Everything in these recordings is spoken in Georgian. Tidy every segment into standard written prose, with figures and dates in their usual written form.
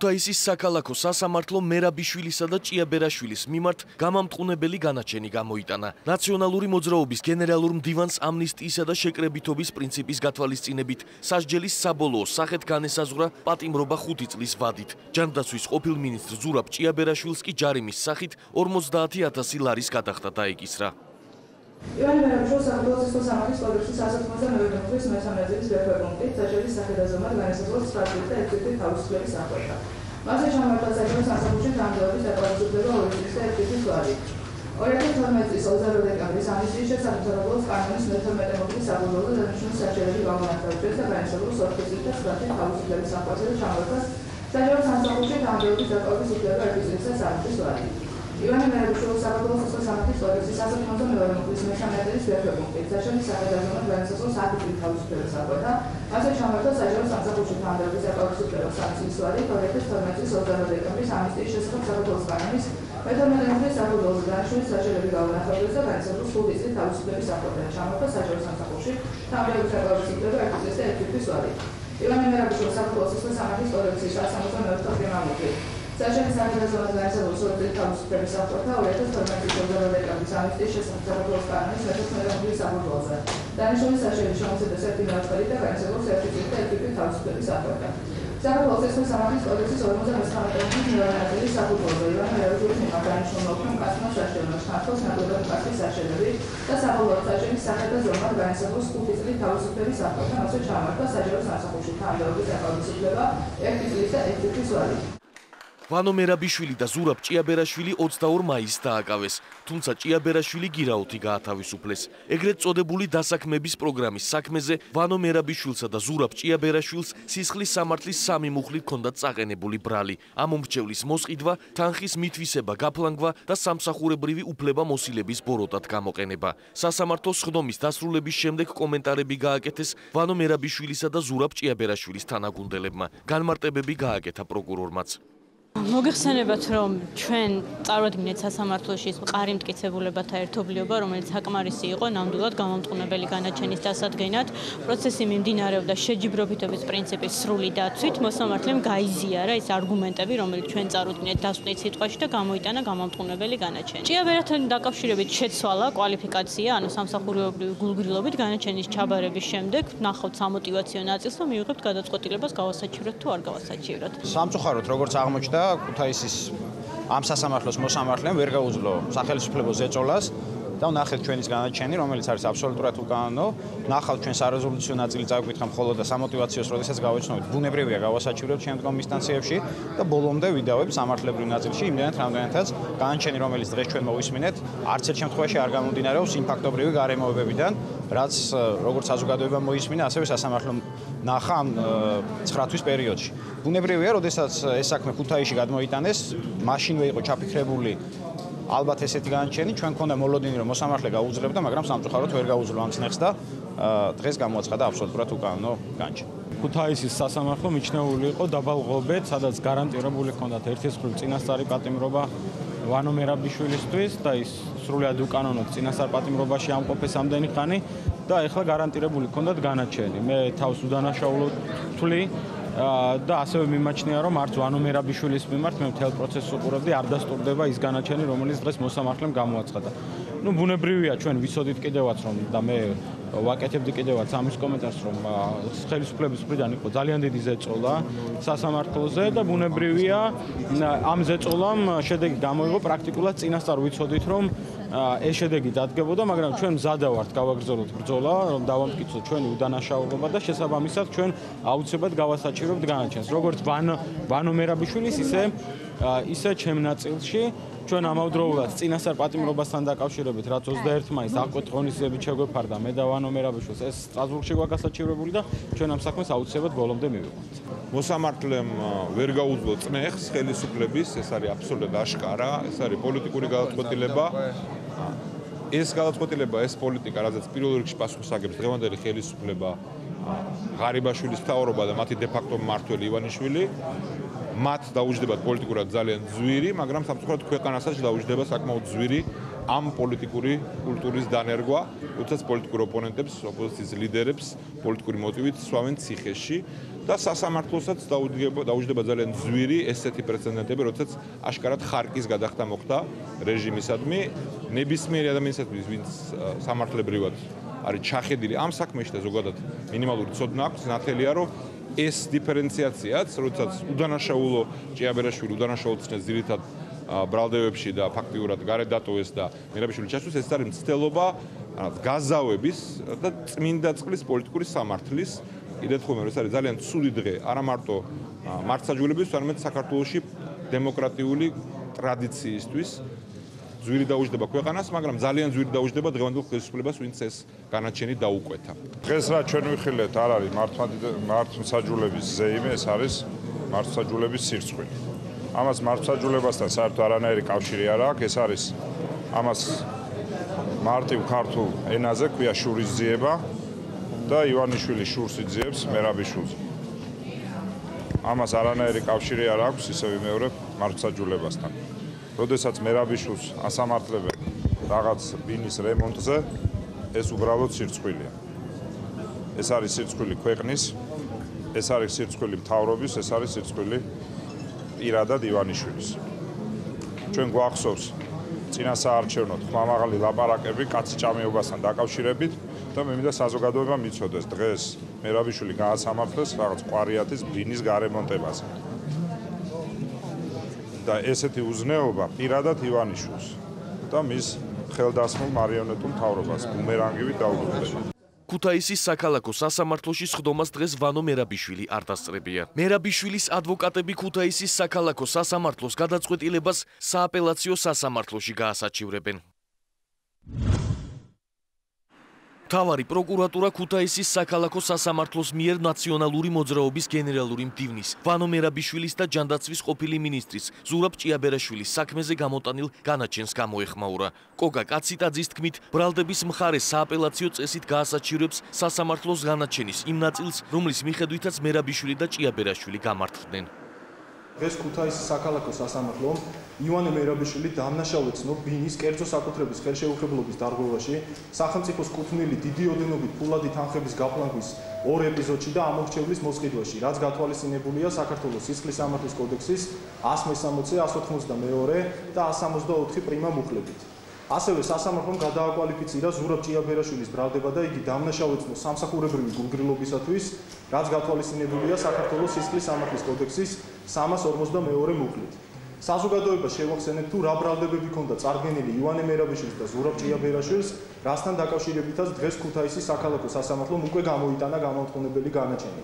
ქუთაისის საქალაქო სასამართლო მერაბიშვილისა და ჭიაბერაშვილის მიმართ გამამტყუნებელი განაჩენი გამოიტანა. ნაციონალური მოძრაობის გენერალურ მდივანს ამნისტიისა და შეკრებითობის პრინციპის გათვალისწინებით სასჯელის საბოლოო სახეთ განესაზღვრა პატიმრობა 5 წლის ვადით. ჯანდაცვის ყოფილ მინისტრ ზურაბ ჭიაბერაშვილს კი ჯარიმის სახით 50,000 ლარის გადახდა დაეკისრა. ივანე მერაბიშვილს საქართველოს სასამართლოს კოდექსის 189 წლის მესამე წლის ბერფერ პუნქტით სასჯელის სახელდაზომად განესაზღვრა 9 წლის და 1 წლის თავისუფლების საფრთხე. მასზე ჩამოყალიბდა საჯარო სამსახურში დამზადების დაკავშირება 2 წლის და 1 წლის ვადით. 2012 წლის 22 დეკემბრის ამნისტიის შესაბამისად კანონის 12 მოწლის საბოლოო დანიშნული სასჯელები გამონათქვამს და განესაზღვრა 4 წლის და 9 წლის თავისუფლების საფრთხე და ჩამოყალიბდა საჯარო სამსახურში დამზადების დაკავშირება 1 წლის და 3 წლის ვადით. ივანე მერაბიშვილს საქართველოს სასამართლოს კოდექსის 192 წლის მესამე წლის ბერფერ პუნქტით სასჯელის სახელდაზომად განესაზღვრა 10 წლის თავისუფლების საფრთხე და მასზე ჩამოყალიბდა საჯარო სამსახურში დამზადების დაკავშირება 3 წლის ვადით. 2012 წლის 22 დეკემბრის ამნისტიის შესახებ საქართველოს კანონის 12 მოწლის საბოლოო დანიშნული სასჯელები გამონათქვამს და განესაზღვრა 5 წლის თავისუფლების საფრთხე და ჩამოყალიბდა საჯარო სამსახურში დამზადების დაკავშირება 1 წლის და 1 წლის ვადით. ივანე მერაბიშვილს საქართველოს სასამართლოს კოდექსის 192 წლის მამოკლი სასჯელის სახელდაზომად განესაზღვრა 2 წლის თავისუფლების საფრთხე და 2012 წლის 22 დეკემბრის ამნისტიის შესახებ საქართველოს კანონის 12 მოწლის საბოლოოზე დანიშნული სასჯელის შემოწმების ერთინაირად და განესაზღვრა 1 წლის და 1 წლის თავისუფლების საფრთხე. საქართველოს სასამართლოს კოდექსის 59 წლის ნორმატივის საფუძველზე ივანე მერაბიშვილის მიმართ დანიშნულმა უქმომ კაცმა სასჯელმა საქართველოს ნაკლებად მკაცრი სასჯელები და საბოლოოდ სასჯელის სახელდაზომად განესაზღვრა 5 წლის თავისუფლების საფრთხე და მასზე ჩამოყალიბდა საჯარო სამსახურში თანამდებობის დაკავშირება 1 წლის და 1 წლის ვადით. ვანო მერაბიშვილი და ზურაბ ჭიაბერაშვილი 22 მაისს დააკავეს, თუმცა ჭიაბერაშვილი გირაოთი გაათავისუფლეს. ეგრეთ წოდებული დასაქმების პროგრამის საქმეზე ვანო მერაბიშვილსა და ზურაბ ჭიაბერაშვილს სისხლის სამართლის 3 მუხლით ჰქონდათ წაყენებული ბრალი. ამ მომრჩევლის მოსყიდვა, თანხის მითვისება, გაფლანგვა და სამსახურებრივი უფლება მოსილების ბოროტად გამოყენება. სასამართლოს ხდომის დასრულების შემდეგ კომენტარები გააკეთეს ვანო მერაბიშვილისა და ზურაბ ჭიაბერაშვილის თანაგუნდელებმა. განმარტებები გააკეთა პროკურორმაც. მოგეხსენებათ, რომ ჩვენ წარვადგინეთ სასამართლოში მყარი მტკიცებულებათა ერთობლიობა, რომელიც საკმარისი იყო ნამდვილად გამამტყუნებელი განაჩენის დასადგენად. პროცესი მიმდინარეობდა შეჯიბრობითობის პრინციპის სრული დაცვით. მოსამართლემ გაიზიარა ის არგუმენტები, რომელიც ჩვენ წარვდგინეთ დასკვნით სიტყვაში და გამოიტანა გამამტყუნებელი განაჩენი. ჭიაბერასთან დაკავშირებით შეცვალა კვალიფიკაცია, ანუ სამსახურეობრივი გულგრილობით განაჩენის ჩაბარების შემდეგ ნახავთ სამოტივაციო ნაწილს და მივიღებთ გადაწყვეტილებას გავასაჩივროთ თუ არ გავასაჩივროთ. სამწუხაროდ, როგორც აღმოჩნდა, ქუთაისის ამ სასამართლოს მოსამართლემ ვერ გაუძლო სახელმწიფო ზეწოლას და ნახეთ ჩვენის განაჩენი, რომელიც არის აბსოლუტურად უკანონო. ნახავთ ჩვენ სარეზოლუციო ნაწილი წავიკითხა მხოლოდ და სამოტივაციოს როდესაც გავეცნობით, ბუნებრივია გავასაჩივროთ შემდგომ ინსტანციებში და ბოლომდე ვიდავებ სამართლებრივ ნაწილში იმდენად რამდენადაც განაჩენი, რომელიც დღეს ჩვენ მოვისმინეთ, არც ერთ შემთხვევაში არ გამომდინარეობს იმფაქტობრივი გარემოებებიდან, რაც როგორც საზოგადოება მოისმინა, ასევე სასამართლომ ნახა ამ 9 თვის პერიოდში. ბუნებრივია, როდესაც ეს საქმე ქუთაისში გადმოიტანეს, მაშინვე იყო ჩაფიქრებული ალბათ ესეთი განაჩენი, ჩვენ ქონდა მოლოდინი, რომ მოსამართლე გაუძლებდა, მაგრამ სამწუხაროდ ვერ გაუძლო ამ წნეხს და დღეს გამოაცხადა აბსოლუტურად უკანონო განაჩენი. ქუთაისის სასამართლო მიჩნეული იყო დაბალღობეთ, სადაც გარანტირებული ჰქონდათ ერთისხრივ წინასწარი პატიმრობა ვანო მერაბიშვილისთვის და ის სრულად უკანონოდ წინასწარ პატიმრობაში ამყოფეს ამდენი ხანი და ეხლა გარანტირებული ჰქონდათ განაჩენი. მე თავს უდანაშაულოდ ვთვლი და ასევე მიმაჩნია, რომ არც ვანო მერაბიშვილის მიმართ მე მთელ პროცესს უყურებდი, არ დასტურდება ის განაჩენი, რომელიც დღეს მოსამართლემ გამოაცხადა. ბუნებრივია, ჩვენ ვიცოდით კიდევაც, რომ და მე ვაკეთებდი კიდევაც ამის კომენტარს, რომ ხელისუფლების მხრიდან იყო ძალიან დიდი ზეწოლა სასამართლოზე და ბუნებრივია, ამ ზეწოლამ შედეგი გამოიღო პრაქტიკულად წინასწარ ვიცოდით, რომ ეს შედეგი დადგებოდა, მაგრამ ჩვენ მზადა ვართ გავაგრძელოთ ბრძოლა, რომ დავამტკიცოთ ჩვენი უდანაშაულობა და შესაბამისად ჩვენ აუცილებლად გავასაჩივრებთ განაჩენს. როგორც ვანო მერაბიშვილის, ისე ჩემ ნაწილში ჩვენ ამავდროულად წინასწარ პატიმრობასთან დაკავშირებით, რაც 21 მაისს აღკვეთ ღონისძიებით შეგვეფარდა მე და ვანო მერაბიშვილს, ეს სტრასბურგში გვაგასაჩივრებული და ჩვენ ამ საქმეს აუცილებლად ბოლომდე მივიღოთ. მოსამართლემ ვერ გაუძლო წნეხს ხელისუფლების, ეს არის აბსოლუტურად აშკარა, ეს არის პოლიტიკური გადაწყვეტილება. ეს გადაწყვეტილება, ეს პოლიტიკა, რაზეც პირველ რიგში პასუხს აგებს დღევანდელი ხელისუფლება, ღარიბაშვილის მთავრობა და მათი დე-ფაქტო მმართველი ივანიშვილი, მათ დაუჯდებათ პოლიტიკურად ძალიან ძვირი, მაგრამ სამწუხაროდ ქვეყანასაც დაუჯდება საკმაოდ ძვირი ამ პოლიტიკური კულტურის დანერგვა, როდესაც პოლიტიკურ ოპონენტებს, ოპოზიციის ლიდერებს პოლიტიკური მოტივით სვავენ ციხეში და სასამართლოსაც დაუჯდება ძალიან ძვირი ესეთი პრეცედენტები, როდესაც აშკარად ხარკის გადახდა მოხდა რეჟიმისადმი, ნებისმიერი ადამიანისადმი, ვინც სამართლებრივად არის ჩახედილი ამ საქმეში და ზოგადად მინიმალური ცოდნა აქვს, ნათელია, რომ ეს დიფერენციაციაც, როდესაც უდანაშაულო ჭიაბერაშვილი უდანაშაულოდ ჩნეს ძირითად ბრალდებებში და ფაქტიურად გარეთ დატოვეს და მერაბიშვილი ჩასვეს, ეს არის მცდელობა გაზავების და წმინდა წყლის პოლიტიკური სამართლის კიდევ ხომ ეს არის ძალიან ცუდი დღე არა მარტო მართლმსაჯულებისთვის, არამედ საქართველოში დემოკრატიული ტრადიციისთვის ძვირი დაუჯდება ქვეყანას, მაგრამ ძალიან ძვირი დაუჯდება დღევანდელ ხელისუფლებას, ვინც ეს განაჩენი დაუკვეთა. დღეს რა ჩვენ ვიხილეთ, არ არის მართლმსაჯულების ზეიმე, ეს არის მართლმსაჯულების სირცხვილი. ამას მართლმსაჯულებასთან საერთოდ არანაირი კავშირი არ აქვს, ეს არის ამას მარტივ ქართულ ენაზე ქვია შურისძიება და ივანიშვილი შურს იძიებს მერაბიშვილს. ამას არანაირი კავშირი არ აქვს, ისე ვიმეორებ მართლმსაჯულებასთან. როდესაც მერაბიშვილს ასამართლებენ რაღაც ბინის რემონტზე, ეს უბრალოდ სირცხვილია. ეს არის სირცხვილი ქვეყნის, ეს არის სირცხვილი მთავრობის, ეს არის სირცხვილი პირადად ივანიშვილის. ჩვენ გვახსოვს წინასაარჩევნოდ ხმამაღალი ლაპარაკები კაცჭამეობასთან დაკავშირებით და მე მინდა საზოგადოება მიცოდეს დღეს მერაბიშვილი გაასამართლეს რაღაც ყვარიათის ბინის გარემონტებაზე. და ესეთი უზნეობა პირადად ივანიშვილს და მის ხელდასმულ მარიონეტულ მთავრობას ბუმერანგივით დაუბრუნდება. ქუთაისის საქალაქო სასამართლოში სხდომას დღეს ვანო მერაბიშვილი არ დასწრებია. მერაბიშვილის ადვოკატები ქუთაისის საქალაქო სასამართლოს გადაწყვეტილებას სააპელაციო სასამართლოში გაასაჩივრებენ. მთავარი პროკურატურა ქუთაისის საქალაქო სასამართლოს მიერ ნაციონალური მოძრაობის გენერალური მდივნის ვანო მერაბიშვილის და ჯანდაცვის ყოფილი მინისტრის ზურაბ ჭიაბერაშვილის საქმეზე გამოტანილ განაჩენს გამოეხმაურა. კოგა კაციტაძის თქმით, ბრალდების მხარე სააპელაციო წესით გაასაჩივრებს სასამართლოს განაჩენის იმ ნაწილს, რომლის მიხედვითაც მერაბიშვილი და ჭიაბერაშვილი გამართლდნენ. დღეს ქუთაისის საქალაქო სასამართლომ ივანე მერაბიშვილი დამნაშავედ ცნო ბინის კერძო საკუთრების ხელშეუხებლობის დარღვევაში, სახელმწიფოს კუთვნილი დიდი ოდენობით ფულადი თანხების გაფლანგვის ორ ეპიზოდში და ამორჩევლის მოსყიდვაში, რაც გათვალისწინებულია საქართველოს სისხლის სამართლის კოდექსის 160, 182 და 164 პრიმა მუხლებით. ასევე სასამართლომ გადააკვალიფიცირა ზურაბ ჭიაბერაშვილის ბრალდება და იგი დამნაშავედ ცნო სამსახურებრივი გულგრილობისათვის, რაც გათვალისწინებულია საქართველოს სისხლის სამართლის კოდექსის 352 მუხლით. საზოგადოება შევახსენებთ, თუ რა ბრალდებები ჰქონდა წარდგენილი ივანე მერაბიშვილს და ზურაბ ჭიაბერაშვილს, რასთან დაკავშირებითაც დღეს ქუთაისის საქალაქო სასამართლომ უკვე გამოიტანა გამამტყუნებელი განაჩენი.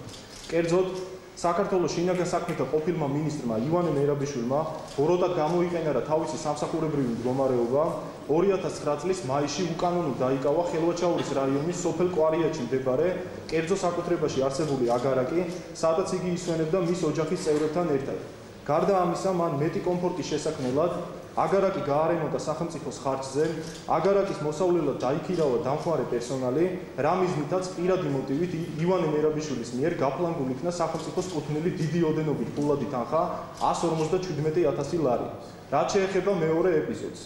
კერძოდ, საქართველოს შინაგან საქმეთა ყოფილმა მინისტრმა ივანე მერაბიშვილმა ბოროტად გამოიყენა თავისი სამსახურებრივი მდგომარეობა 2009 წლის მაისში უკანონოდ დაიკავა ხელვაჩაურის რაიონის სოფელ კვარიათში მდებარე კერძო საკუთრებაში არსებული აგარაკი, სადაც იგი ისვენებდა მის ოჯახის წევრებთან ერთად. გარდა ამისა, მან მეტი კომფორტის შესაქმნელად აგარაკი გაარემონტა სახელმწიფოს ხარჯზე, აგარაკის მოსავლელად დაიქირავა დამხმარე პერსონალი, რა მიზნითაც პირადი მოტივით ივანე მერაბიშვილის მიერ გაფლანგულ იქნა სახელმწიფოს კუთვნილი დიდი ოდენობით ფულადი თანხა 157,000 ლარი. რაც შეეხება მეორე ეპიზოდს.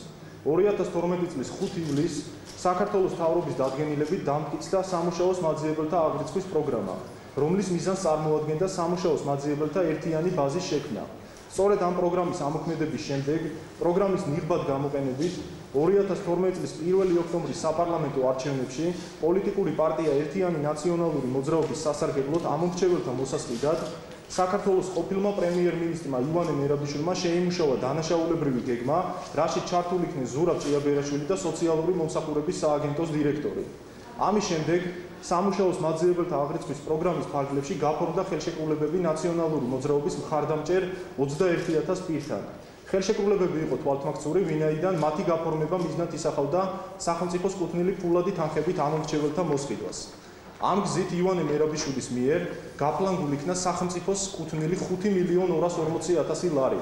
2012 წლის 5 ივლისს საქართველოს მთავრობის დადგენილებით დამტკიცდა სამუშაოს მაძიებელთა აღრიცხვის პროგრამა, რომლის მიზანს წარმოადგენდა სამუშაოს მაძიებელთა ერთიანი ბაზის შექმნა. სწორედ ამ პროგრამის ამოქმედების შემდეგ, პროგრამის ნიღბად გამოყენებით 2012 წლის 1 ოქტომბრის საპარლამენტო არჩევნებში პოლიტიკური პარტია ერთიანი ნაციონალური მოძრაობის სასარგებლოდ ამომრჩეველთა მოსასყიდად საქართველოს ყოფილმა პრემიერ-მინისტრმა ივანე მერაბიშვილმა შეიმუშავა დანაშაულებრივი გეგმა, რაშიც ჩართული იქნენ ზურაბ ჭიაბერაშვილი და სოციალური მომსახურების სააგენტოს დირექტორი. ამის შემდეგ სამუშაოს მაძიებელთა აღრიცხვის პროგრამის ფარგლებში გაფორმდა ხელშეკრულებები ნაციონალური მოძრაობის მხარდამჭერ 21,000 პირთან. ხელშეკრულებები იყო თვალთმაქცური, ვინაიდან მათი გაფორმება მიზნად ისახავდა სახელმწიფოს კუთვნილი ფულადი თანხებით ამორჩეველთა მოსყიდვას. ამ გზით ივანე მერაბიშვილის მიერ გაფლანგულ იქნა სახელმწიფოს კუთვნილი 5,240,000 ლარი.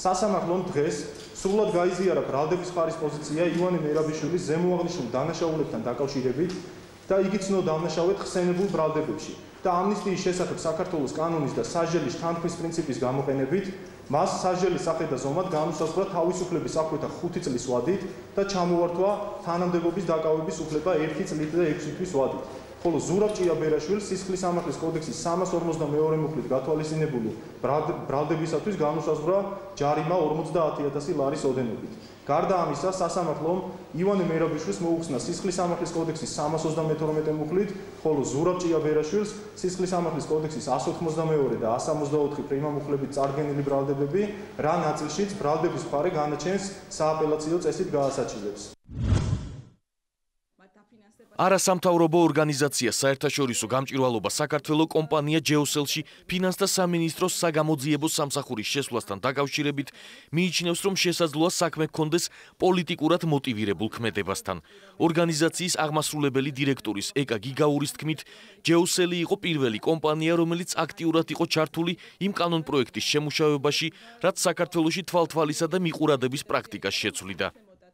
სასამართლომ დღეს სრულად გაიზიარა ბრალდების მხარის პოზიცია ივანე მერაბიშვილის ზემოაღნიშნულ დანაშაულებთან დაკავშირებით და იგი ცნო დამნაშავედ ხსენებულ ბრალდებებში და ამნისტიის შესახებ საქართველოს კანონის და სასჯელის თანხმის პრინციპის გამოყენებით მას სასჯელის სახე და ზომად განუსაზღვრა თავისუფლების აღკვეთა 5 წლის ვადით და ჩამოართვა თანამდებობის დაკავების უფლება 1 წლით და 6 თვის ვადით. ხოლო ზურაბ ჭიაბერაშვილს სისხლის სამართლის კოდექსის 352 მუხლით გათვალისწინებული ბრალდებისათვის განუსაზღვრა ჯარიმა 50000 ლარის ოდენობით. გარდა ამისა, სასამართლომ ივანე მერაბიშვილს მოუხსნა სისხლის სამართლის კოდექსის 332 მუხლით, ხოლო ზურაბ ჭიაბერაშვილს სისხლის სამართლის კოდექსის 182 და 164 პრიმა მუხლებით წარდგენილი ბრალდებები, რა ნაწილშიც ბრალდების მხარე განაჩენს სააპელაციო წესით გაასაჩივრებს. არასამთავრობო ორგანიზაცია საერთაშორისო გამჭვირვალობა საქართველოს კომპანია ჯეოსელში ფინანსთა სამინისტროს საგამოძიებო სამსახურის შესვლასთან დაკავშირებით მიიჩნევს, რომ შესაძლოა საქმე ჰქონდეს პოლიტიკურად მოტივირებულ ქმედებასთან. ორგანიზაციის აღმასრულებელი დირექტორის ეკა გიგაურის თქმით, ჯეოსელი იყო პირველი კომპანია, რომელიც აქტიურად იყო ჩართული იმ კანონპროექტის შემუშავებაში, რაც საქართველოში თვალთვალისა და მიყურადების პრაქტიკას შეცვლიდა.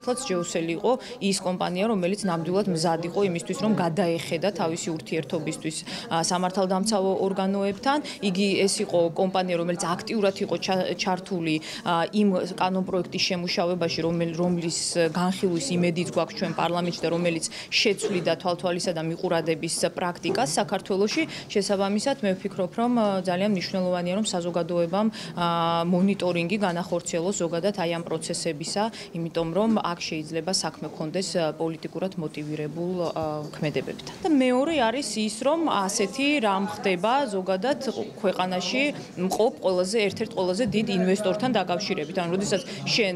ჯეოსელი იყო ის კომპანია, რომელიც ნამდვილად მზად იყო იმისთვის, რომ გადაეხედა თავისი ურთიერთობისთვის სამართალდამცავ ორგანოებთან. იგი ეს იყო კომპანია, რომელიც აქტიურად იყო ჩართული იმ კანონპროექტის შემუშავებაში, რომლის განხილვის იმედიც გვაქვს ჩვენ პარლამენტში და რომელიც შეცვლიდა თვალთვალისა და მიყურადების პრაქტიკას საქართველოში. შესაბამისად, მე ვფიქრობ, რომ ძალიან მნიშვნელოვანია, რომ საზოგადოებამ მონიტორინგი განახორციელოს ზოგადად აი ამ პროცესებისა, იმიტომ რომ აქ შეიძლება საქმე ჰქონდეს პოლიტიკურად მოტივირებულ ქმედებებთან. და მეორე არის ის, რომ ასეთი რამ ხდება ზოგადად ქვეყანაში მყოფ ერთ-ერთ ყველაზე დიდ ინვესტორთან დაკავშირებით. ანუ როდესაც შენ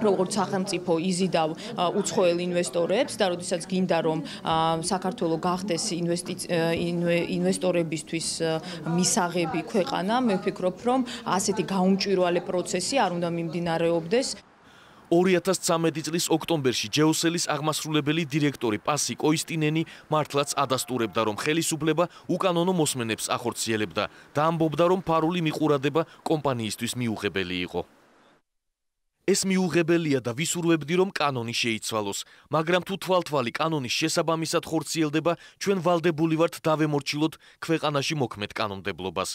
როგორც სახელმწიფო იზიდავ უცხოელ ინვესტორებს და როდესაც გინდა რომ საქართველოს გახდეს ინვესტორებისთვის მისაღები ქვეყანა, მე ვფიქრობ, რომ ასეთი გაუმჭვირვალე პროცესი არ უნდა მიმდინარეობდეს. 2013 წლის ოქტომბერში ჯეოსელის აღმასრულებელი დირექტორი პასი კოისტინენი მართლაც ადასტურებდა, რომ ხელისუფლება უკანონო მოსმენებს ახორციელებდა და ამბობდა, რომ ფარული მიყურადება კომპანიისთვის მიუღებელი იყო. ეს მიუღებელია და ვისურვებდი, რომ კანონი შეიცვალოს, მაგრამ თუ თვალთვალი კანონის შესაბამისად ხორციელდება, ჩვენ ვალდებული ვართ დავემორჩილოთ ქვეყანაში მოქმედ კანონმდებლობას.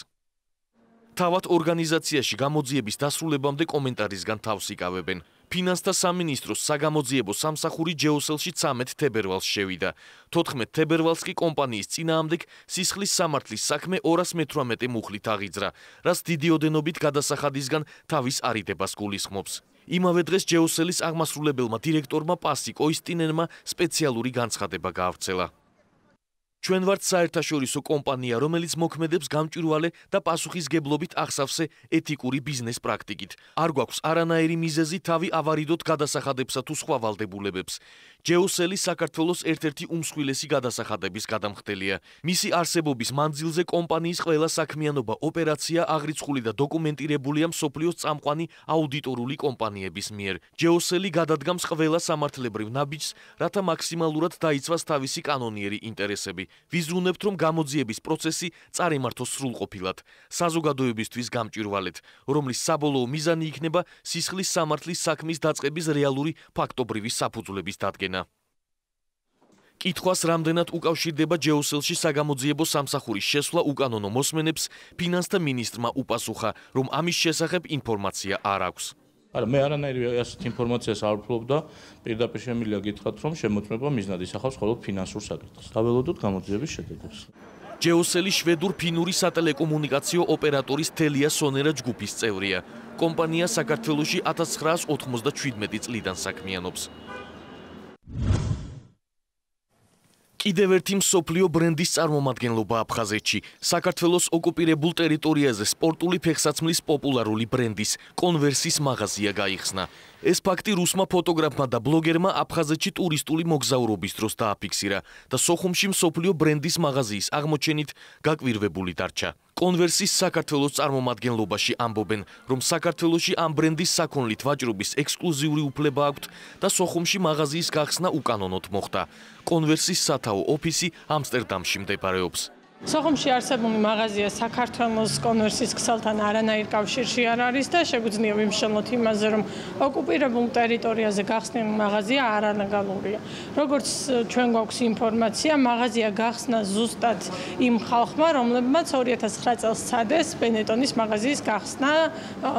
თავად ორგანიზაციაში გამოძიების დასრულებამდე კომენტარისგან თავს იკავებენ. ფინანსთა სამინისტროს საგამოძიებო სამსახური ჯეოსელში 13 თებერვალს შევიდა. 14 თებერვალს კი კომპანიის წინააღმდეგ სისხლის სამართლის საქმე 218 მუხლით აღიძრა, რაც დიდი ოდენობით გადასახადისგან თავის არიდებას გულისხმობს. იმავე დღეს ჯეოსელის აღმასრულებელმა დირექტორმა პასი კოისტინენმა სპეციალური განცხადება გაავრცელა. ჩვენ ვართ საერთაშორისო კომპანია, რომელიც მოქმედებს გამჭვირვალე და პასუხისგებლობით აღსავსე ეთიკური ბიზნეს პრაქტიკით. არ გვაქვს არანაირი მიზეზი თავი ავარიდოთ გადასახადებსა თუ სხვა ვალდებულებებს. ჯეოსელი საქართველოს ერთ-ერთი უმსხვილესი გადასახადების გადამხდელია. მისი არსებობის მანძილზე კომპანიის ყველა საქმიანობა, ოპერაცია აღრიცხული და დოკუმენტირებულია მსოფლიოს წამყვანი აუდიტორული კომპანიების მიერ. ჯეოსელი გადადგამს ყველა სამართლებრივ ნაბიჯს, რათა მაქსიმალურად დაიცვას თავისი კანონიერი ინტერესები. ვიზრუნებთ, რომ გამოძიების პროცესი წარიმართოს სრულყოფილად, საზოგადოებისთვის გამჭვირვალედ, რომლის საბოლოო მიზანი იქნება სისხლის სამართლის საქმის დაწყების რეალური ფაქტობრივი საფუძვლების დადგენა. კითხვას რამდენად უკავშირდება ჯეოსელში საგამოძიებო სამსახურის შესვლა უკანონო მოსმენებს, ფინანსთა მინისტრმა უპასუხა, რომ ამის შესახებ ინფორმაცია არ აქვს. არა, მე არანაირი ასეთ ინფორმაციას არ ვფლობ და პირდაპირ შემიძლია გითხრათ, რომ შემოწმება მიზნად ისახავს მხოლოდ ფინანსურ საკითხს. დაველოდოთ გამოძიების შედეგებს. ჯეოსელი შვედურ-ფინური სატელეკომუნიკაციო ოპერატორის თელია სონერა ჯგუფის წევრია. კომპანია საქართველოში 1997 წლიდან საქმიანობს. კიდევ ერთი მსოფლიო ბრენდის წარმომადგენლობა აფხაზეთში. საქართველოს ოკუპირებულ ტერიტორიაზე სპორტული ფეხსაცმლის პოპულარული ბრენდის კონვერსის მაღაზია გაიხსნა. ეს ფაქტი რუსმა ფოტოგრაფმა და ბლოგერმა აფხაზეთში ტურისტული მოგზაურობის დროს დააფიქსირა და სოხუმში მსოფლიო ბრენდის მაღაზიის აღმოჩენით გაკვირვებული დარჩა. კონვერსის საქართველოს წარმომადგენლობაში ამბობენ, რომ საქართველოში ამ ბრენდის საქონლით ვაჭრობის ექსკლუზიური უფლება აქვთ და სოხუმში მაღაზიის გახსნა უკანონოდ მოხდა. კონვერსის სათაო ოფისი ამსტერდამში მდებარეობს. სოხუმში არსებული მაღაზია საქართველოს კონვერსის ქსელთან არანაირ კავშირში არ არის და შეგვიძლია ვიმშელოთ იმაზე, რომ ოკუპირებულ ტერიტორიაზე გახსნილი მაღაზია არალეგალურია. როგორც ჩვენ გვაქვს ინფორმაცია, მაღაზია გახსნა ზუსტად იმ ხალხმა, რომლებმაც 2009 წელს სცადეს ბენეტონის მაღაზიის გახსნა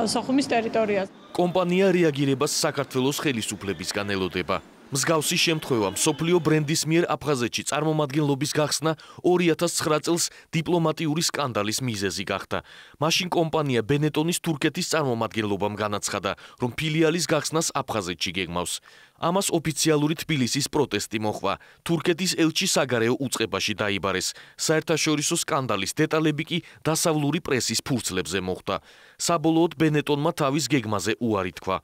სოხუმის ტერიტორიაზე. კომპანია რეაგირებას საქართველოს ხელისუფლებისგან ელოდება. მსგავსი შემთხვევა მსოფლიო ბრენდის მიერ აფხაზეთში წარმომადგენლობის გახსნა 2009 წელს დიპლომატიური სკანდალის მიზეზი გახდა. მაშინ კომპანია ბენეტონის თურქეთის წარმომადგენლობამ განაცხადა, რომ ფილიალის გახსნას აფხაზეთში გეგმავს. ამას ოფიციალური თბილისის პროტესტი მოჰყვა. თურქეთის ელჩი საგარეო უწყებაში დაიბარეს. საერთაშორისო სკანდალის დეტალები კი დასავლური პრესის ფურცლებზე მოხვდა. საბოლოოდ ბენეტონმა თავის გეგმაზე უარი თქვა.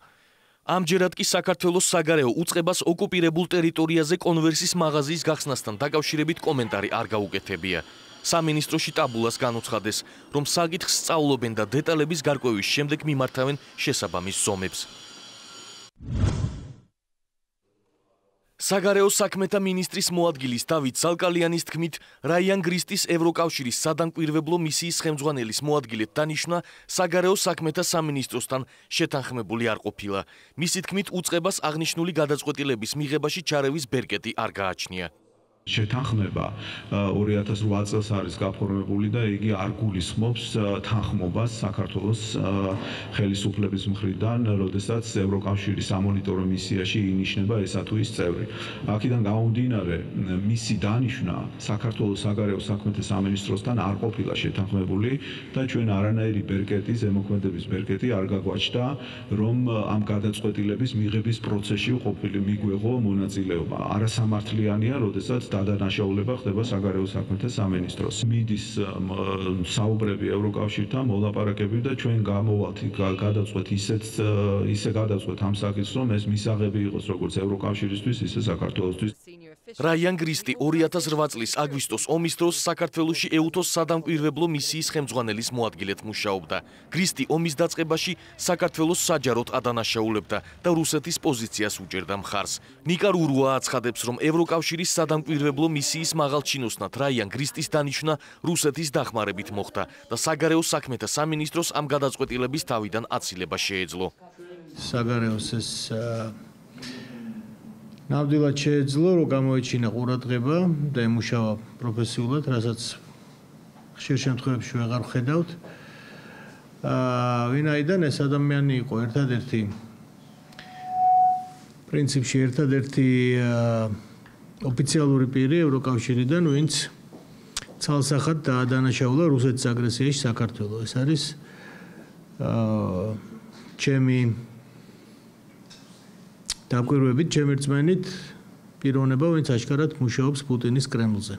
ამჯერად კი საქართველოს საგარეო უწყებას ოკუპირებულ ტერიტორიაზე კონვერსის მაღაზიის გახსნასთან დაკავშირებით კომენტარი არ გაუკეთებია. სამინისტროში ტაბულას განუცხადეს, რომ საკითხს სწავლობენ და დეტალების გარკვევის შემდეგ მიმართავენ შესაბამის ზომებს. საგარეო საქმეთა მინისტრის მოადგილის დავით ზალკალიანის თქმით, რაიან გრისტის ევროკავშირის სადამკვირვებლო მისიის ხელმძღვანელის მოადგილედ დანიშნა საგარეო საქმეთა სამინისტროსთან შეთანხმებული არ ყოფილა. მისი თქმით, უწყებას აღნიშნული გადაწყვეტილების მიღებაში ჩარევის ბერკეტი არ გააჩნია. შეთანხმება 2008 წელს არის გაფორმებული და იგი არ გულისხმობს თანხმობას საქართველოს ხელისუფლების მხრიდან, როდესაც ევროკავშირის სამონიტორო მისიაში ინიშნება ესა თუ ის წევრი. აქედან გამომდინარე, მისი დანიშვნა საქართველოს საგარეო საქმეთა სამინისტროსთან არ ყოფილა შეთანხმებული და ჩვენ არანაირი ბერკეტი, ზემოქმედების ბერკეტი არ გაგვაჩნდა, რომ ამ გადაწყვეტილების მიღების პროცესში მიგვეღო მონაწილეობა. არასამართლიანია, როდესაც დადანაშაულება ხდება საგარეო საქმეთა სამინისტროს. მიდის საუბრები ევროკავშირთან, მოლაპარაკები და ჩვენ გამოვალთ გადაწყვეტ ისე გადაწყვეტ ამ საკითხს, რომ ეს მისაღები იყოს როგორც ევროკავშირისთვის, ისე საქართველოსთვის. რაიან გრისტი 2008 წლის აგვისტოს ომის დროს საქართველოში ეუთოს სადამკვირვებლო მისიის ხელმძღვანელის მოადგილედ მუშაობდა. გრისტი ომის დაწყებაში საქართველოს საჯაროდ ადანაშაულებდა და რუსეთის პოზიციას უჭერდა მხარს. ნიკა რურუა აცხადებს, რომ ევროკავშირის სადამკვირვებლო მისიის მაღალჩინოსნად რაიან გრისტის დანიშვნა რუსეთის დახმარებით მოხდა და საგარეო საქმეთა სამინისტროს ამ გადაწყვეტილების თავიდან აცილება შეეძლო. საგარეოს ეს ნამდვილად შეეძლო, რომ გამოეჩინა ყურადღება და ემუშავა პროფესიულად, რასაც ხშირ შემთხვევებში ვეღარ ვხედავთ. ვინაიდან ეს ადამიანი იყო ერთადერთი პრინციპში ერთადერთი ოფიციალური პირი ევროკავშირიდან, ვინც ცალსახად დაადანაშაულა რუსეთის აგრესიაში საქართველოს. ეს არის ჩემი დაკვირვებით, ჩემი რწმენით პიროვნება, ვინც აშკარად მუშაობს პუტინის კრემლზე.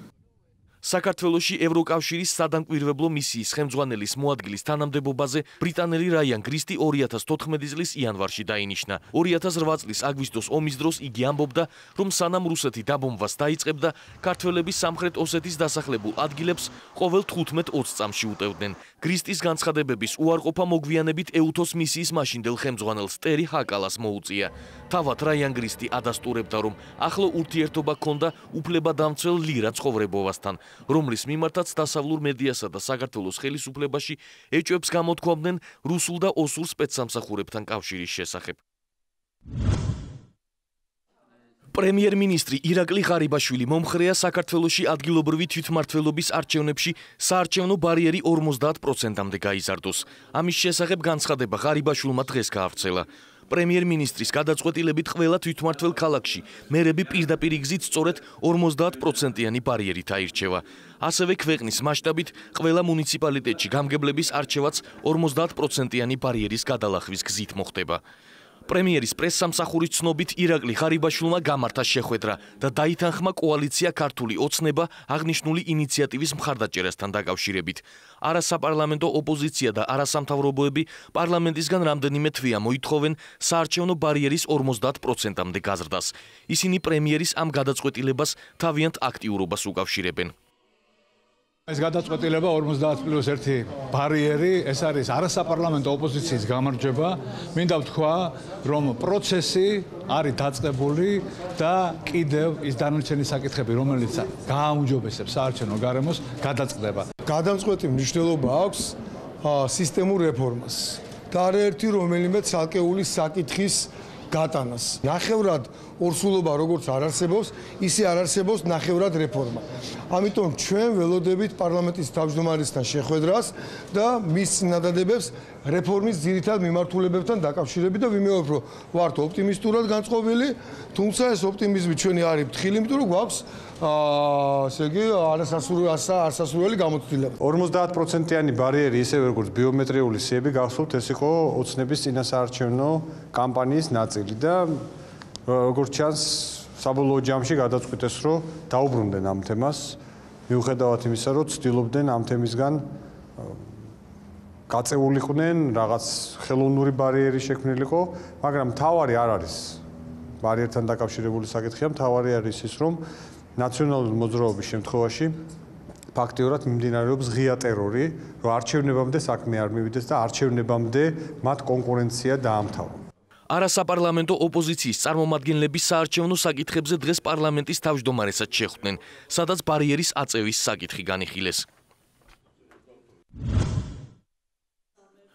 საქართველოში ევროკავშირის სადამკვირვებლო მისიის ხელმძღვანელის მოადგილის თანამდებობაზე ბრიტანელი რაიან გრისტი 2014 წლის იანვარში დაინიშნა. 2008 წლის აგვისტოს ომის დროს იგი ამბობდა, რომ სანამ რუსეთი დაბომბვას დაიწყებდა, ქართველები სამხრეთ ოსეთის დასახლებულ ადგილებს ყოველ 15-20 წამში უტევდნენ. გრისტის განცხადებების უარყოფა მოგვიანებით ეუთოს მისიის მაშინდელ ხელმძღვანელს ტერი ჰაკალას მოუწია. თავად რაიან გრისტი ადასტურებდა, რომ ახლო ურთიერთობა ჰქონდა უფლებადამცველ ლირა ცხოვრებოვასთან, რომლის მიმართაც დასავლურ მედიასა და საქართველოს ხელისუფლებაში ეჭვებს გამოთქვამდნენ რუსულ და ოსურ სპეცსამსახურებთან კავშირის შესახებ. პრემიერ-მინისტრი ირაკლი ღარიბაშვილი მომხრეა საქართველოში ადგილობრივი თვითმმართველობის არჩევნებში საარჩევნო ბარიერი 50%-მდე გაიზარდოს. ამის შესახებ განცხადება ღარიბაშვილმა დღეს გაავრცელა. პრემიერ-მინისტრის გადაწყვეტილებით ყველა თვითმმართველ ქალაქში მერები პირდაპირ გზით სწორედ 50%-იანი ბარიერით აირჩევა. ასევე ქვეყნის მასშტაბით ყველა მუნიციპალიტეტში გამგებლების არჩევაც 50%-იანი ბარიერის გადალახვის გზით მოხდება. პრემიერის პრესსამსახურის ცნობით ირაკლი ღარიბაშვილმა გამართა შეხვედრა და დაითანხმა კოალიცია ქართული ოცნება აღნიშნული ინიციატივის მხარდაჭერასთან დაკავშირებით. არასაპარლამენტო ოპოზიცია და არასამთავრობოები პარლამენტისგან რამდენიმე თვეა მოითხოვენ საარჩევნო ბარიერის 50%-მდე გაზრდას. ისინი პრემიერის ამ გადაწყვეტილებას თავიანთ აქტიურობას უკავშირებენ. ეს გადაწყვეტილება 50+1 ბარიერი, ეს არის არასაპარლამენტო ოპოზიციის გამარჯვება. მინდა ვთქვა, რომ პროცესი არის დაწყებული და კიდევ ის დანარჩენი საკითხები, რომელიც გააუმჯობესებს საარჩევნო გარემოს, გადაწყდება. გადამწყვეტი მნიშვნელობა აქვს სისტემურ რეფორმას და არაერთი რომელიმე ცალკეული საკითხის გატანას. ნახევრად ორსულობა როგორც არ არსებობს, ისე არ არსებობს ნახევრად რეფორმა. ამიტომ ჩვენ ველოდებით პარლამენტის თავმჯდომარესთან შეხვედრას და მის წინადადებებს რეფორმის ძირითად მიმართულებებთან დაკავშირებით და ვიმეორებ, რომ ვართ ოპტიმისტურად განწყობილი, თუმცა ეს ოპტიმიზმი ჩვენი არის ფრთხილი, იმიტომ რომ გვაქვს ესე იგი არასასურველი გამოცდილება. 50%-იანი ბარიერი ისევე როგორც ბიომეტრიული სიები გახსოვთ, ეს იყო ოცნების წინასაარჩევნო კამპანიის ნაწილი და როგორც ჩანს, საბოლოო ჯამში გადაწყვიტეს, რომ დაუბრუნდნენ ამ თემას, მიუხედავად იმისა, რომ ცდილობდნენ ამ თემისგან გაწეულიყვნენ, რაღაც ხელოვნური ბარიერი შექმნილიყო, მაგრამ მთავარი არ არის ბარიერთან დაკავშირებული საკითხია, მთავარი არის ის, რომ ნაციონალური მოძრაობის შემთხვევაში ფაქტიურად მიმდინარეობს ღია ტერორი, რომ არჩევნებამდე საქმე არ მივიდეს და არჩევნებამდე მათ კონკურენცია დაამთავრა. არასაპარლამენტო ოპოზიციის წარმომადგენლები საარჩევნო საკითხებზე დღეს პარლამენტის თავმჯდომარესად შეხვდნენ, სადაც ბარიერის აწევის საკითხი განიხილეს.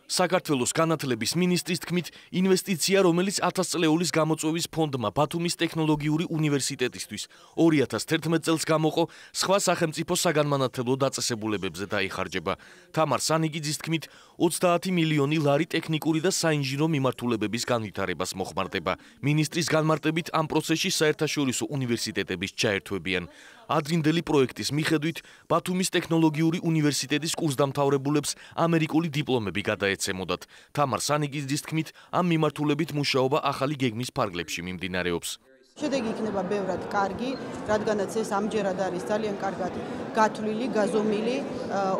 საქართველოს განათლების მინისტრის თქმით, ინვესტიცია, რომელიც 1000 წლეულის გამოწვევის ფონდმა ბათუმის ტექნოლოგიური უნივერსიტეტისთვის 2011 წელს გამოყო, სხვა სახელმწიფო საგანმანათლებლო დაწესებულებებზე დაიხარჯება. თამარ სანიგიძის თქმით, 30 მილიონი ლარი ტექნიკური და საინჟინრო მიმართულებების განვითარებას მოხმარდება. მინისტრის განმარტებით ამ პროცესში საერთაშორისო უნივერსიტეტების ჩაერთვებიან. ადრინდელი პროექტის მიხედვით, ბათუმის ტექნოლოგიური უნივერსიტეტის კურსდამთავრებულებს ამერიკული დიპლომები გადაეცემოდათ. თამარ სანიგიძის თქმით, ამ მიმართულებით მუშაობა ახალი გეგმის ფარგლებში მიმდინარეობს. შედეგი იქნება ბევრად კარგი, რადგანაც ეს ამჯერად არის ძალიან კარგად გათვლილი, გაზომილი,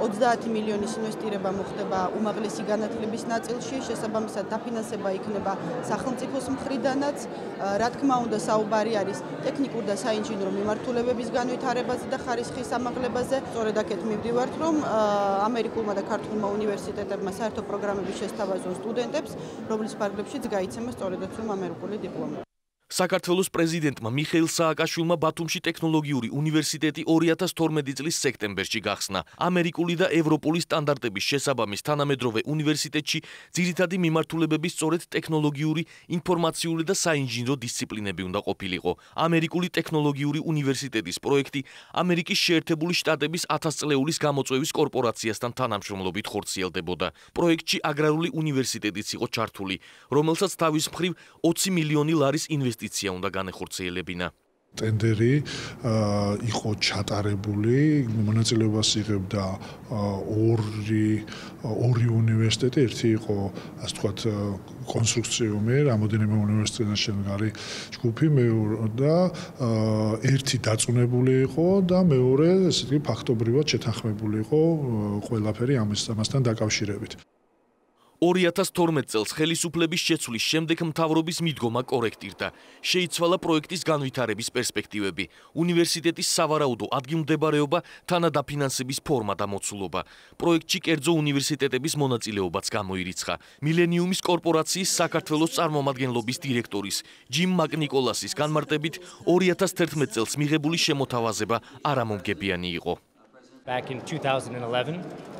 30 მილიონის ინვესტირება მოხდება უმაღლესი განათლების ნაწილში, შესაბამისად დაფინანსება იქნება სახელმწიფოს მხრიდანაც. რა თქმა უნდა, საუბარი არის ტექნიკურ და საინჟინრო მიმართულებების განვითარებაზე და ხარისხის ამაღლებაზე. სწორედ აქეთ მივდივართ, რომ ამერიკულმა და ქართულმა უნივერსიტეტებმა საერთო პროგრამების შესთავაზონ სტუდენტებს, რომლის ფარგლებშიც გაიცემა სწორედაც ამერიკული დიპლომი. საქართველოს პრეზიდენტმა მიხეილ სააკაშვილმა ბათუმში ტექნოლოგიური უნივერსიტეტი 2012 წლის სექტემბერში გახსნა. ამერიკული და ევროპული სტანდარტების შესაბამის თანამედროვე უნივერსიტეტში ძირითადი მიმართულებები სწორედ ტექნოლოგიური, ინფორმაციული და საინჟინრო დისციპლინები უნდა ყოფილიყო. ამერიკული ტექნოლოგიური უნივერსიტეტის პროექტი ამერიკის შეერთებული შტატების 1000 წლეულის გამოწვევის კორპორაციასთან თანამშრომლობით ხორციელდებოდა. პროექტში აგრარული უნივერსიტეტიც იყო ჩართული, რომელსაც თავის მხრივ 20 მილიონი ლარის ინვესტიცია უნდა განეხორციელებინა. ტენდერი იყო ჩატარებული, მონაწილეობას იღებდა ორი უნივერსიტეტი, ერთი იყო, ასე ვთქვათ, კონსტრუქციუმი, რამოდენიმე უნივერსიტეტიდან შემდგარი ჯგუფი, და ერთი დაწუნებული იყო და მეორე, ესე იგი, ფაქტობრივად შეთანხმებული იყო ყველაფერი ამასთან დაკავშირებით. 2012 წელს ხელისუფლების შეცვლის შემდეგ მთავრობის მიდგომა კორექტირდა. შეიცვალა პროექტის განვითარების პერსპექტივები, უნივერსიტეტის სავარაუდო ადგილმდებარეობა, თანადაფინანსების ფორმა და მოცულობა. პროექტში კერძო უნივერსიტეტების მონაწილეობაც გამოირიცხა. მილენიუმის კორპორაციის საქართველოს წარმომადგენლობის დირექტორის ჯიმ მაკნიკოლასის განმარტებით, 2011 წელს მიღებული შემოთავაზება არამომგებიანი იყო.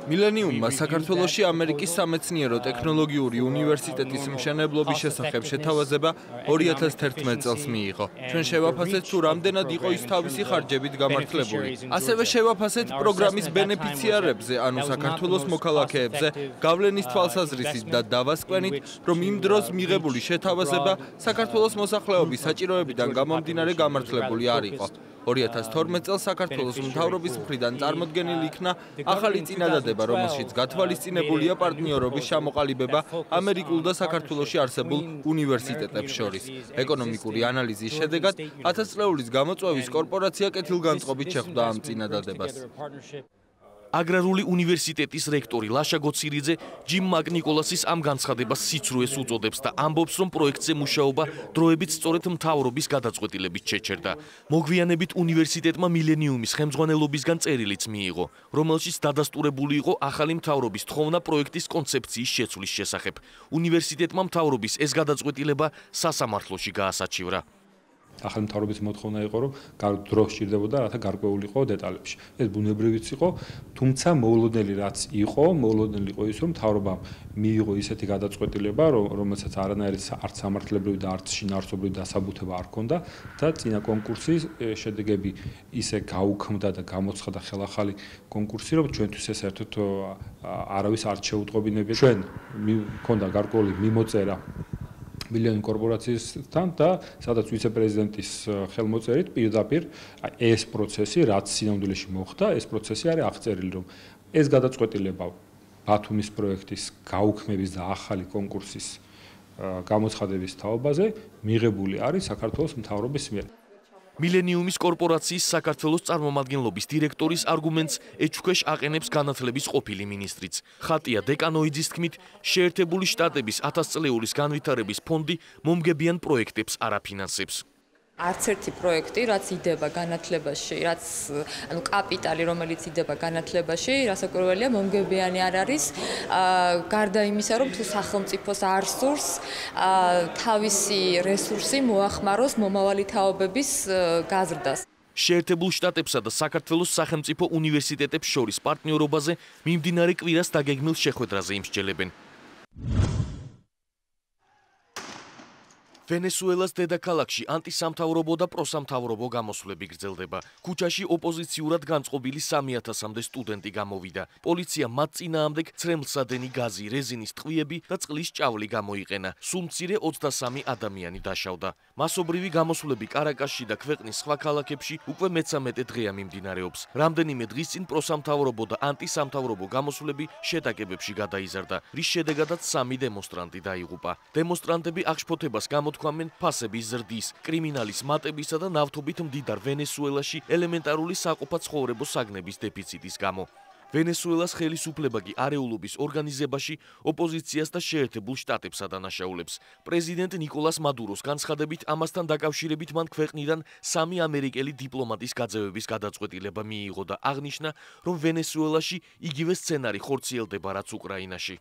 მილენიუმმა საქართველოში ამერიკის სამეცნიერო ტექნოლოგიური უნივერსიტეტის მშენებლობის შესახებ შეთავაზება 2011 წელს მიიღო. ჩვენ შევაფასეთ, თუ რამდენად იყო ის თავისი ხარჯებით გამართლებული. ასევე შევაფასეთ პროგრამის ბენეფიციარებზე, ანუ საქართველოს მოქალაქეებზე, გავლენის თვალსაზრისით და დავასკვენით, რომ იმ დროს მიღებული შეთავაზება საქართველოს მოსახლეობის საჭიროებიდან გამომდინარე გამართლებული არ იყო. 2012 წელს საქართველოს მთავრობის მხრიდან წარმოდგენილი იქნა ახალი წინადადება, რომელშიც გათვალისწინებულია პარტნიორობის ჩამოყალიბება ამერიკულ და საქართველოში არსებულ უნივერსიტეტებს შორის. ეკონომიკური ანალიზის შედეგად 1000 წლეულის გამოწვევის კორპორაცია კეთილგანწყობით შეხვდა ამ წინადადებას. აგრარული უნივერსიტეტის რექტორი ლაშა გოცირიძე ჯიმ მაკნიკოლასის ამ განცხადებას სიცრუეს უწოდებს და ამბობს, რომ პროექტზე მუშაობა დროებით სწორედ მთავრობის გადაწყვეტილებით შეჩერდა. მოგვიანებით უნივერსიტეტმა მილენიუმის ხელმძღვანელობისგან წერილიც მიიღო, რომელშიც დადასტურებული იყო ახალი მთავრობის თხოვნა პროექტის კონცეფციის შეცვლის შესახებ. უნივერსიტეტმა მთავრობის ეს გადაწყვეტილება სასამართლოში გაასაჩივრა. ახალი მთავრობის მოთხოვნა იყო, რომ დრო სჭირდებოდა, რათა გარკვეულიყო დეტალებში. ეს ბუნებრივიც იყო, თუმცა მოულოდნელი რაც იყო, მოულოდნელი იყო ის, რომ მთავრობამ მიიღო ისეთი გადაწყვეტილება, რომელსაც არანაირი არც სამართლებრივი და არც შინაარსობრივი დასაბუთება არ ჰქონდა და წინა კონკურსის შედეგები ისე გაუქმდა და გამოცხადა ხელახალი კონკურსი, რომ ჩვენთვის ეს საერთოდ არავის არ შეუტყობინებია. ჩვენ მქონდა გარკვეული მიმოწერა მილიონი კორპორაციისთან და სადაც ვიცე-პრეზიდენტის ხელმოწერით პირდაპირ ეს პროცესი, რაც სინამდვილეში მოხდა, ეს პროცესი არის აღწერილი, რომ ეს გადაწყვეტილება ბათუმის პროექტის გაუქმების და ახალი კონკურსის გამოცხადების თაობაზე მიღებული არის საქართველოს მთავრობის მიერ. მილენიუმის კორპორაციის საქართველოს წარმომადგენლობის დირექტორის არგუმენტს ეჩქვეშ აყენებს განათლების ყოფილი მინისტრიც. ხატია დეკანოიძის თქმით, შეერთებული შტატების 1000 წლეულის განვითარების ფონდი მომგებიან პროექტებს არ აფინანსებს. არც ერთი პროექტი, რაც იდება განათლებაში, რაც ანუ კაპიტალი, რომელიც იდება განათლებაში, რასაკვირველია, მომგებიანი არ არის. გარდა იმისა, რომ თუ სახელმწიფოს არ სურს თავისი რესურსი მოახმაროს მომავალი თაობების გაზრდას. შეერთებულ შტატებსა და საქართველოს სახელმწიფო უნივერსიტეტებს შორის პარტნიორობაზე მიმდინარე კვირას დაგეგმილ შეხვედრაზე იმსჯელებენ. ვენესუელას დედაქალაქში ანტისამთავრობო და პროსამთავრობო გამოსვლები გრძელდება. ქუჩაში ოპოზიციურად განწყობილი 3000-მდე სტუდენტი გამოვიდა. პოლიცია მათ წინააღმდეგ ცრემლსადენი გაზი, რეზინის ტყვიები და წყლის ჭავლი გამოიყენა. სულ მცირე 23 ადამიანი დაშავდა. მასობრივი გამოსვლები კარაკასში და ქვეყნის სხვა ქალაქებში უკვე მე-13 დღეა მიმდინარეობს. რამდენიმე დღის წინ პროსამთავრობო და ანტისამთავრობო გამოსვლები შეტაკებებში გადაიზარდა, რის შედეგადაც 3 დემონსტრანტი დაიღუპა. დემონსტრანტები აღშფოთებას გამოთქვამენ ფასების ზრდის, კრიმინალის მატებისა და ნავთობით მდიდარ ვენესუელაში ელემენტარული საყოფაცხოვრებო საგნების დეფიციტის გამო. ვენესუელას ხელისუფლება კი არეულობის ორგანიზებაში ოპოზიციას და შეერთებულ შტატებს ადანაშაულებს. პრეზიდენტ ნიკოლას მადუროს განცხადებით, ამასთან დაკავშირებით მან ქვეყნიდან 3 ამერიკელი დიპლომატის გაძევების გადაწყვეტილება მიიღო და აღნიშნა, რომ ვენესუელაში იგივე სცენარი ხორციელდება, რაც უკრაინაში.